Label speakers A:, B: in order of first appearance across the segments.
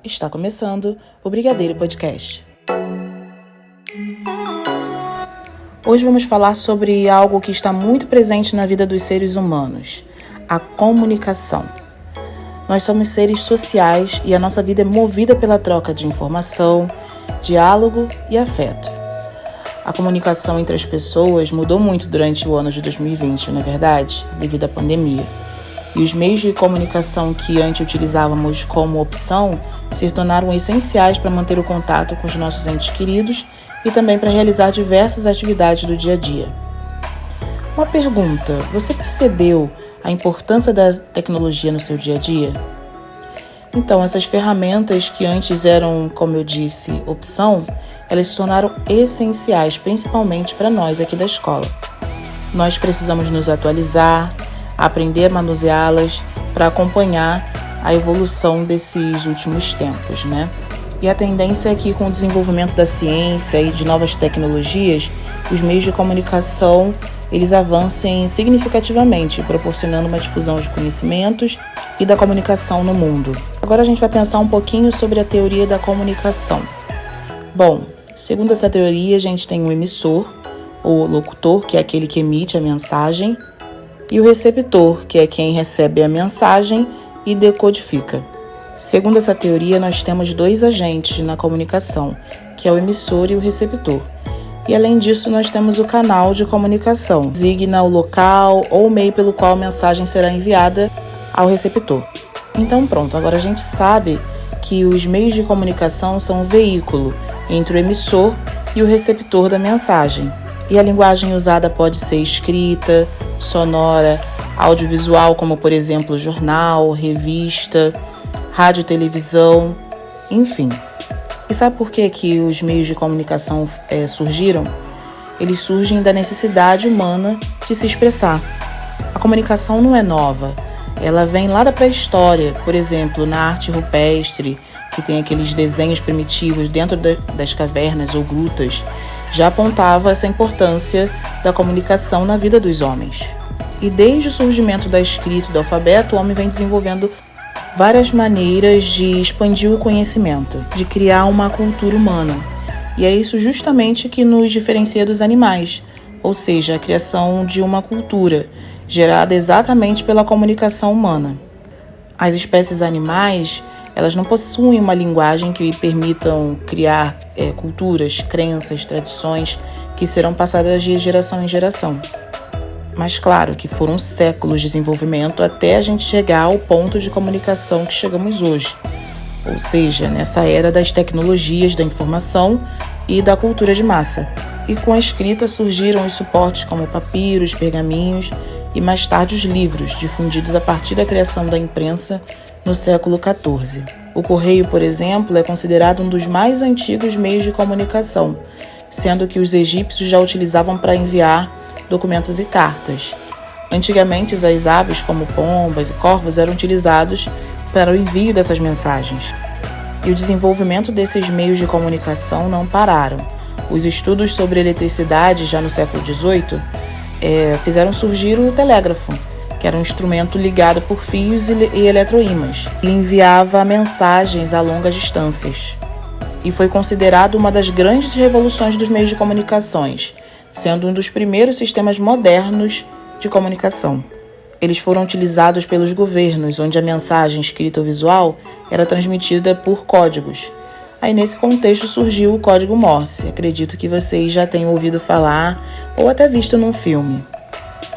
A: Está começando o Brigadeiro Podcast. Hoje vamos falar sobre algo que está muito presente na vida dos seres humanos, a comunicação. Nós somos seres sociais e a nossa vida é movida pela troca de informação, diálogo e afeto. A comunicação entre as pessoas mudou muito durante o ano de 2020, não é verdade? Devido à pandemia. E os meios de comunicação que antes utilizávamos como opção se tornaram essenciais para manter o contato com os nossos entes queridos e também para realizar diversas atividades do dia a dia. Uma pergunta: você percebeu a importância da tecnologia no seu dia a dia? Então, essas ferramentas que antes eram, como eu disse, opção, elas se tornaram essenciais, principalmente para nós aqui da escola. Nós precisamos nos atualizar, aprender a manuseá-las para acompanhar a evolução desses últimos tempos, né? E a tendência é que, com o desenvolvimento da ciência e de novas tecnologias, os meios de comunicação eles avancem significativamente, proporcionando uma difusão de conhecimentos e da comunicação no mundo. Agora a gente vai pensar um pouquinho sobre a teoria da comunicação. Bom, segundo essa teoria, a gente tem o emissor, ou locutor, que é aquele que emite a mensagem, e o receptor, que é quem recebe a mensagem e decodifica. Segundo essa teoria, nós temos dois agentes na comunicação, que é o emissor e o receptor. E além disso, nós temos o canal de comunicação, que designa o local ou o meio pelo qual a mensagem será enviada ao receptor. Então pronto, agora a gente sabe que os meios de comunicação são um veículo entre o emissor e o receptor da mensagem. E a linguagem usada pode ser escrita, sonora, audiovisual, como por exemplo jornal, revista, rádio, televisão, enfim. E sabe por que os meios de comunicação surgiram? Eles surgem da necessidade humana de se expressar. A comunicação não é nova, ela vem lá da pré-história, por exemplo, na arte rupestre, que tem aqueles desenhos primitivos dentro das cavernas ou grutas, já apontava essa importância da comunicação na vida dos homens. E desde o surgimento da escrita e do alfabeto, o homem vem desenvolvendo várias maneiras de expandir o conhecimento, de criar uma cultura humana. E é isso justamente que nos diferencia dos animais, ou seja, a criação de uma cultura, gerada exatamente pela comunicação humana. As espécies animais, elas não possuem uma linguagem que permitam criar culturas, crenças, tradições que serão passadas de geração em geração. Mas claro que foram séculos de desenvolvimento até a gente chegar ao ponto de comunicação que chegamos hoje. Ou seja, nessa era das tecnologias da informação e da cultura de massa. E com a escrita surgiram os suportes como papiros, pergaminhos e mais tarde os livros, difundidos a partir da criação da imprensa no século XIV. O correio, por exemplo, é considerado um dos mais antigos meios de comunicação, sendo que os egípcios já utilizavam para enviar documentos e cartas. Antigamente, as aves, como pombas e corvos, eram utilizados para o envio dessas mensagens. E o desenvolvimento desses meios de comunicação não pararam. Os estudos sobre eletricidade, já no século XVIII, fizeram surgir o telégrafo, que era um instrumento ligado por fios e eletroímãs, e enviava mensagens a longas distâncias. E foi considerado uma das grandes revoluções dos meios de comunicações, sendo um dos primeiros sistemas modernos de comunicação. Eles foram utilizados pelos governos, onde a mensagem escrita ou visual era transmitida por códigos. Aí nesse contexto surgiu o código Morse, acredito que vocês já tenham ouvido falar ou até visto num filme.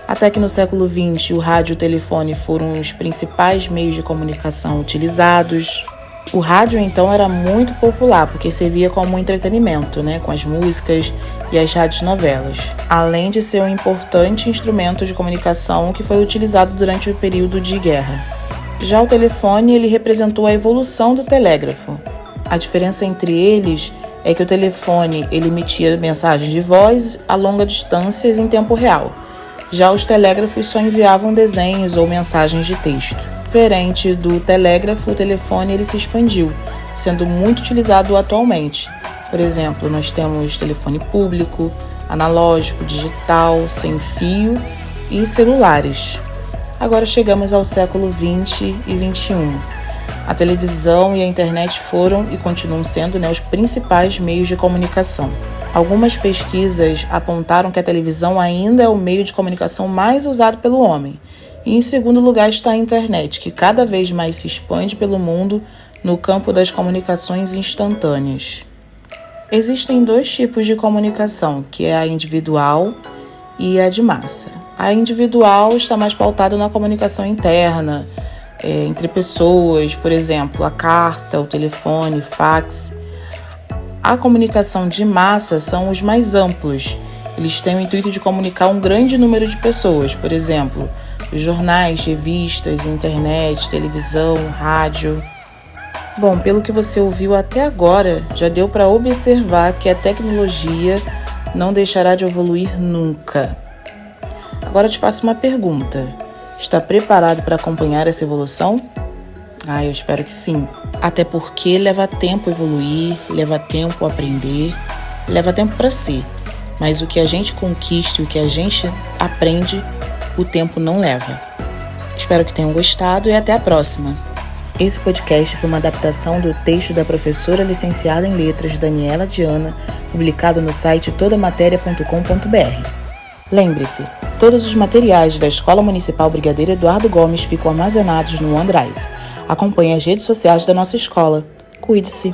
A: Até que no século XX o rádio e o telefone foram os principais meios de comunicação utilizados. O rádio, então, era muito popular, porque servia como entretenimento, com as músicas e as radionovelas, além de ser um importante instrumento de comunicação que foi utilizado durante o período de guerra. Já o telefone, ele representou a evolução do telégrafo. A diferença entre eles é que o telefone ele emitia mensagens de voz a longas distâncias em tempo real. Já os telégrafos só enviavam desenhos ou mensagens de texto. Diferente do telégrafo, o telefone ele se expandiu, sendo muito utilizado atualmente. Por exemplo, nós temos telefone público, analógico, digital, sem fio e celulares. Agora chegamos ao século XX e XXI. A televisão e a internet foram e continuam sendo, os principais meios de comunicação. Algumas pesquisas apontaram que a televisão ainda é o meio de comunicação mais usado pelo homem. E em segundo lugar está a internet, que cada vez mais se expande pelo mundo no campo das comunicações instantâneas. Existem 2 tipos de comunicação, que é a individual e a de massa. A individual está mais pautada na comunicação interna, entre pessoas, por exemplo, a carta, o telefone, fax. A comunicação de massa são os mais amplos. Eles têm o intuito de comunicar um grande número de pessoas, por exemplo, os jornais, revistas, internet, televisão, rádio. Bom, pelo que você ouviu até agora, já deu para observar que a tecnologia não deixará de evoluir nunca. Agora eu te faço uma pergunta. Está preparado para acompanhar essa evolução? Eu espero que sim. Até porque leva tempo evoluir, leva tempo aprender, leva tempo para ser. Mas o que a gente conquista e o que a gente aprende, o tempo não leva. Espero que tenham gostado e até a próxima. Esse podcast foi uma adaptação do texto da professora licenciada em Letras Daniela Diana, publicado no site todamateria.com.br. Lembre-se, todos os materiais da Escola Municipal Brigadeiro Eduardo Gomes ficam armazenados no OneDrive. Acompanhe as redes sociais da nossa escola. Cuide-se!